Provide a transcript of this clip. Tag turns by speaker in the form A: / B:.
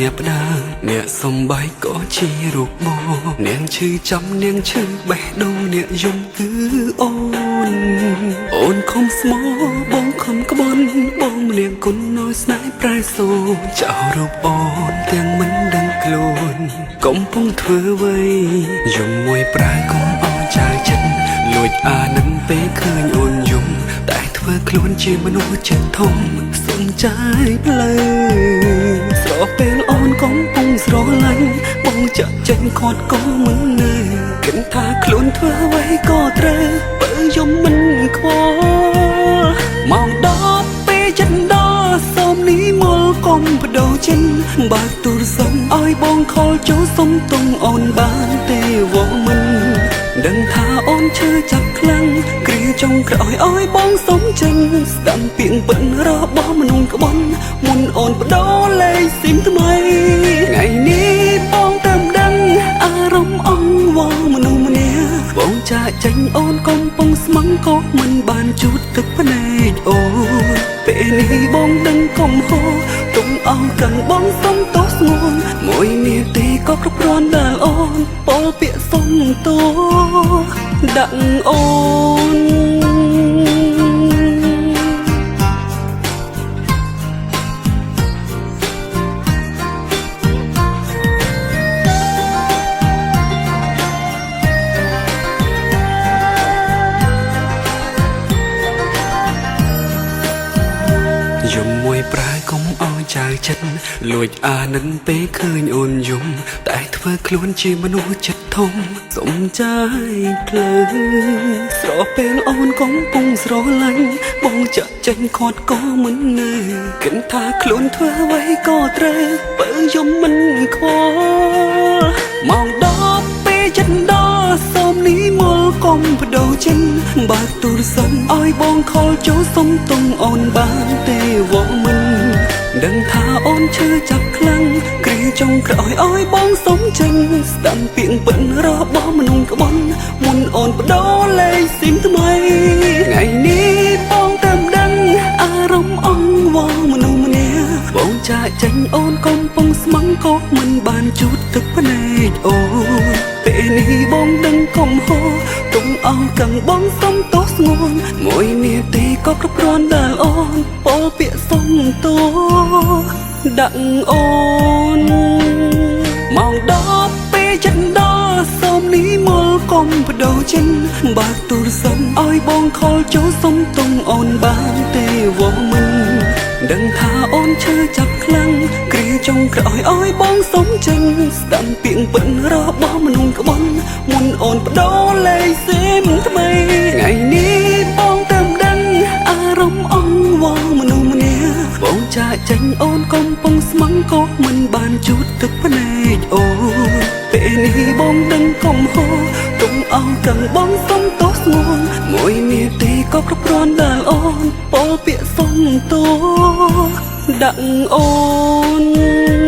A: នាងផ្ដាអ្នកសំបាយក៏ជារូបបងនាងឈឺចាំនាងឈឺបេះដូងអ្នកយំគឺអូនខំស្មោបងខំក្បន់បងម្លៀងគុណនៅស្នេហ៍ប្រែសូចោលរូបអូនទាំងមិនដឹងខ្លួនកំពុងធ្វើអ្វីយំមួយប្រាយកុំអោចៅចិត្តលួចអានឹងពេលឃើញអូនយំតែធ្វើខ្លួនជាមនុស្សចិត្តធំសុំចាយផ្លូវស្រពេលអូនកំពុងស្រឡាញ់បងចាក់ចេញខត់ក៏មិននៅគិតថាខ្លួនធ្វើអ្វីក៏ត្រូវបើយំមិនខ្វល់មកដល់ពេលចិត្តដល់សូមនេះមកកុំបដូរចិនបើកទូរស័ព្ទឲ្យបងខលចូលសុំទុំអូនបានទេវមិនដឹងថាអូនឈឺចាប់ខ្លាំងគ្រាចុងក្រោយឲ្យបងសុំចិនស្ដាំពាក្យពិនរបស់មនុស្សក្បន់មុនអូនបដូរលេខស៊ីមថ្មីថ្ងៃនេះបងតាមដឹងអារម្មណ៍អង្វរមនុស្សម្នាក់បងចាក់ចេញអូនកំពុងស្មឹងក៏មិនបានជូតទឹកភ្នែកអូនពេលនេះបងដឹងកំហុសទុំអោកាន់បងសុំទោសស្ងួនមួយនាទីក៏គ្រប់គ្រាន់ដែលអូនពោលពាក្យសុំទោសដាក់អូនយំមួយប្រាយកុំអោចៅចិត្តលួចអានឹងពេលឃើញអូនយំតែធ្វើខ្លួនជាមនុស្សចិត្តធំសុំចាយផ្លូវស្រពេលអូនកំពុងស្រឡាញ់បងចាក់ចេញខាត់ក៏មិននៅគិតថាខ្លួនធ្វើអ្វីក៏ត្រូវបើយំមិនខ្វល់មកដល់ពេលចិត្តដល់សូមនេះមកកុំបដូរចិនបើកទូរស័ព្ទឲ្យបងខលចូលសុំទុំអូនបានទេវមិនដឹងថាអូនឈឺចាប់ខ្លាំងគ្រាចុងក្រោយឲ្យបងសុំចិនស្ដាំពាក្យពិនរបស់មនុស្សក្បន់មុនអូនបដូរលេខស៊ីមថ្មីថ្ងៃនេះបងតាមដឹងអារម្មណ៍អង្វរមនុស្សម្នាក់បងចាក់ចេញអូនកំពុងស្មឹងក៏មិនបានជូតទឹកភ្នែកអូនពេលនេះបងដឹងកំហុសទុំអោកាន់បងសុំទោសស្ងួនមួយនាទីក៏គ្រប់គ្រាន់ដែលអូនពោលពាក្យសុំទោសដាក់អូនមកដល់ពេលចិត្តដល់សូមនេះមកកុំបដូរចិនបើកទូរស័ព្ទឲ្យបងខលចូលសុំទុំអូនបានទេវមិនដឹងថាអូនឈឺចាប់ខ្លាំងគ្រាចុងក្រោយឲ្យបងសុំចិនស្ដាំពាក្យពិនរបស់មនុស្សក្បន់មុនអូនបដូរលេខស៊ីមថ្មីថ្ងៃនេះបងតាមដឹងអារម្មណ៍អង្វរមនុស្សម្នាក់បងចាក់ចេញអូនកំពុងស្មឹងក៏មិនបានជូតទឹកភ្នែកអូនពេលនេះបងដឹងកំហុសទុំអោកាន់បងសុំទោសស្ងួនមួយនាទីក៏គ្រប់គ្រាន់ដែលអូនពោលពាក្យសុំទោសដាក់អូន